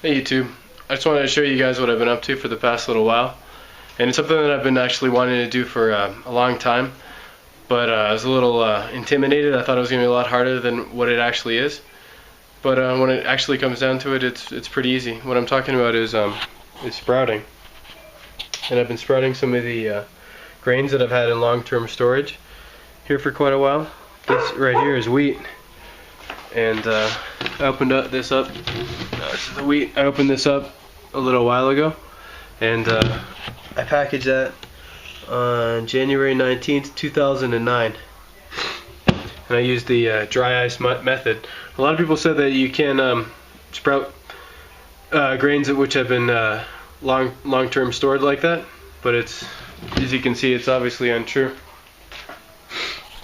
Hey YouTube, I just wanted to show you guys what I've been up to for the past little while, and it's something that I've been actually wanting to do for a long time, but I was a little intimidated. I thought it was going to be a lot harder than what it actually is, but when it actually comes down to it, it's pretty easy. What I'm talking about is sprouting, and I've been sprouting some of the grains that I've had in long-term storage here for quite a while. This right here is wheat. And I opened this up. This is the wheat. I opened this up a little while ago, and I packaged that on January 19th, 2009. And I used the dry ice method. A lot of people said that you can sprout grains which have been long-term stored like that, but it's, as you can see, it's obviously untrue.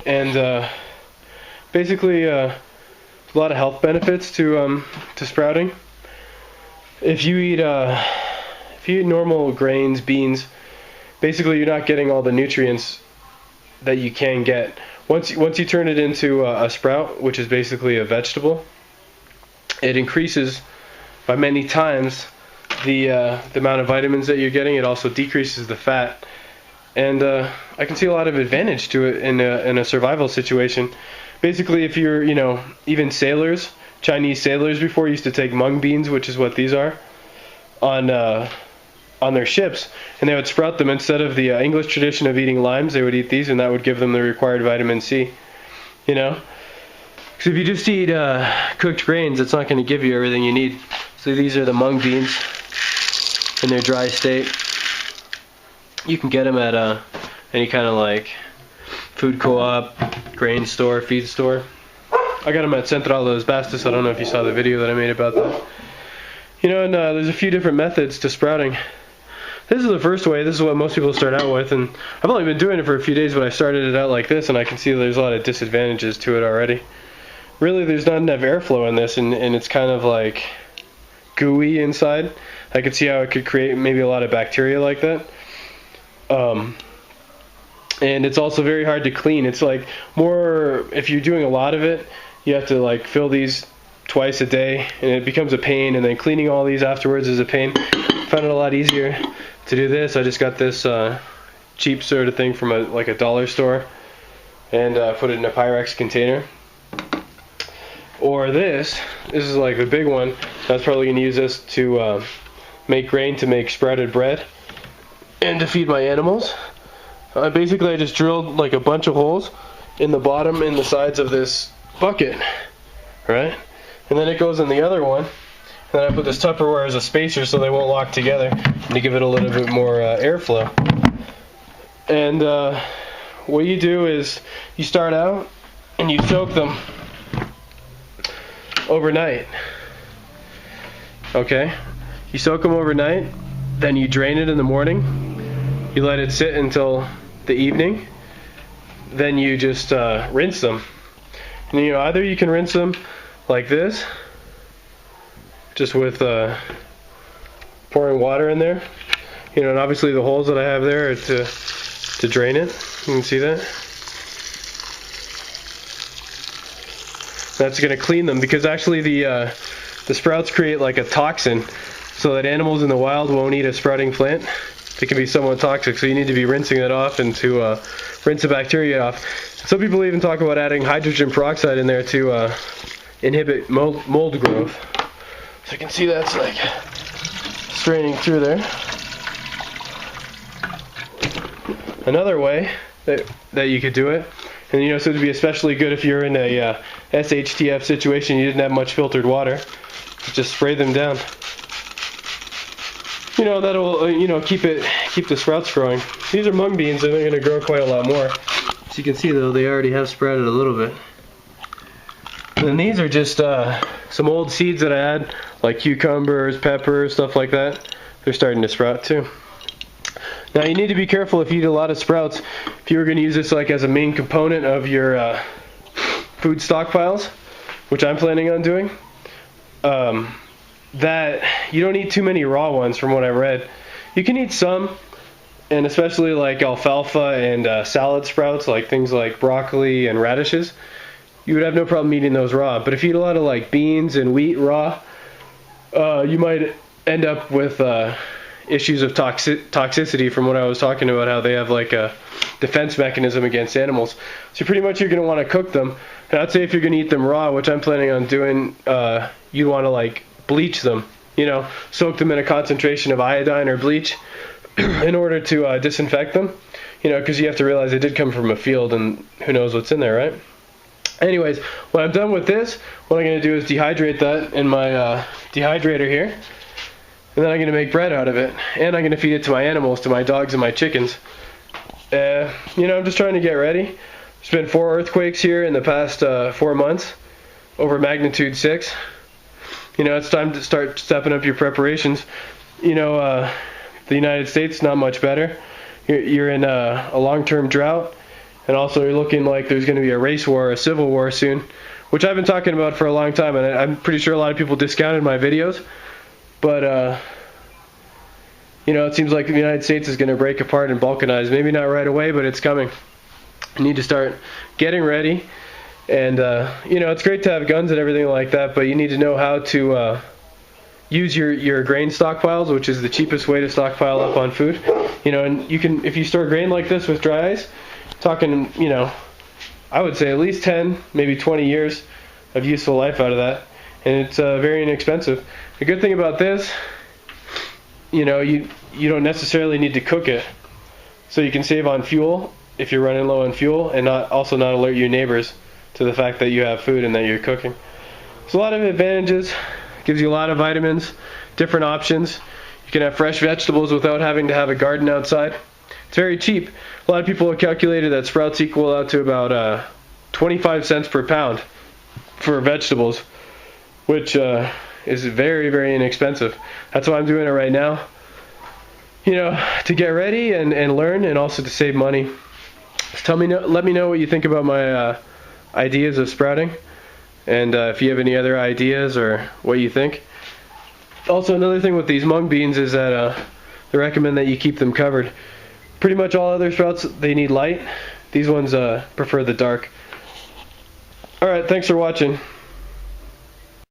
And basically, a lot of health benefits to sprouting. If you eat normal grains, beans, basically you're not getting all the nutrients that you can get. Once you turn it into a sprout, which is basically a vegetable, it increases by many times the amount of vitamins that you're getting. It also decreases the fat, and I can see a lot of advantage to it in a survival situation. Basically, if you're, even sailors, Chinese sailors before used to take mung beans, which is what these are, on their ships, and they would sprout them. Instead of the English tradition of eating limes, they would eat these, and that would give them the required vitamin C. Because if you just eat cooked grains, it's not going to give you everything you need. So these are the mung beans in their dry state. You can get them at any kind of food co-op, grain store, feed store. I got them at Central de los Bastos. I don't know if you saw the video that I made about that. And there's a few different methods to sprouting. This is the first way. This is what most people start out with, and I've only been doing it for a few days, but I started it out like this, and I can see there's a lot of disadvantages to it already. Really, there's not enough airflow in this, and it's kind of gooey inside. I could see how it could create maybe a lot of bacteria like that. And it's also very hard to clean. It's more, if you're doing a lot of it, you have to fill these twice a day, and it becomes a pain, and then cleaning all these afterwards is a pain. I found it a lot easier to do this. I just got this cheap sort of thing from a dollar store, and put it in a Pyrex container. Or this is the big one. I was probably going to use this to make grain to make sprouted bread and to feed my animals. Basically, I just drilled a bunch of holes in the bottom and the sides of this bucket, right? And then it goes in the other one. And then I put this Tupperware as a spacer so they won't lock together, and to give it a little bit more airflow. And what you do is you start out and you soak them overnight. Okay? You soak them overnight, then you drain it in the morning. You let it sit until the evening, then you just rinse them. And either you can rinse them like this, just with pouring water in there, and obviously the holes that I have there are to drain it. You can see that. That's going to clean them, because actually the sprouts create a toxin, so that animals in the wild won't eat a sprouting plant. It can be somewhat toxic, so you need to be rinsing it off and to rinse the bacteria off. Some people even talk about adding hydrogen peroxide in there to inhibit mold growth. So you can see that's straining through there. Another way that you could do it, and so it would be especially good if you're in a SHTF situation, you didn't have much filtered water, just spray them down. That'll keep the sprouts growing. These are mung beans, and they're going to grow quite a lot more. As you can see, though, they already have sprouted a little bit. And then these are just some old seeds that I had, like cucumbers, peppers, stuff like that. They're starting to sprout too. Now you need to be careful if you eat a lot of sprouts. If you were going to use this as a main component of your food stockpiles, which I'm planning on doing, that you don't eat too many raw ones. From what I read, you can eat some, and especially alfalfa and salad sprouts, things like broccoli and radishes, you would have no problem eating those raw. But if you eat a lot of beans and wheat raw, you might end up with issues of toxicity from what I was talking about, how they have like a defense mechanism against animals. So pretty much you're going to want to cook them. And I'd say if you're going to eat them raw, which I'm planning on doing, you want to like bleach them, you know, soak them in a concentration of iodine or bleach in order to disinfect them, you know, because you have to realize they did come from a field and who knows what's in there, right? Anyways, when I'm done with this, what I'm going to do is dehydrate that in my dehydrator here. And then I'm going to make bread out of it. And I'm going to feed it to my animals, to my dogs and my chickens. You know, I'm just trying to get ready. There's been 4 earthquakes here in the past 4 months, over magnitude 6. You know, it's time to start stepping up your preparations. You know, the United States, not much better. You're in a long-term drought. And also you're looking like there's going to be a race war, a civil war soon, which I've been talking about for a long time. And I'm pretty sure a lot of people discounted my videos. But, you know, it seems like the United States is going to break apart and balkanize. Maybe not right away, but it's coming. You need to start getting ready. And, you know, it's great to have guns and everything like that, but you need to know how to use your grain stockpiles, which is the cheapest way to stockpile up on food. You know, and you can, if you store grain like this with dry ice, talking, you know, I would say at least 10, maybe 20 years of useful life out of that. And it's very inexpensive. The good thing about this, you know, you don't necessarily need to cook it. So you can save on fuel if you're running low on fuel, and not alert your neighbors to the fact that you have food and that you're cooking. There's a lot of advantages. Gives you a lot of vitamins, different options. You can have fresh vegetables without having to have a garden outside. It's very cheap. A lot of people have calculated that sprouts equal out to about 25 cents per pound for vegetables, which is very, very inexpensive. That's why I'm doing it right now. You know, to get ready and learn, and also to save money. Let me know what you think about my ideas of sprouting, and if you have any other ideas or what you think. Also, another thing with these mung beans is that they recommend that you keep them covered. Pretty much all other sprouts, they need light. These ones prefer the dark. Alright, thanks for watching.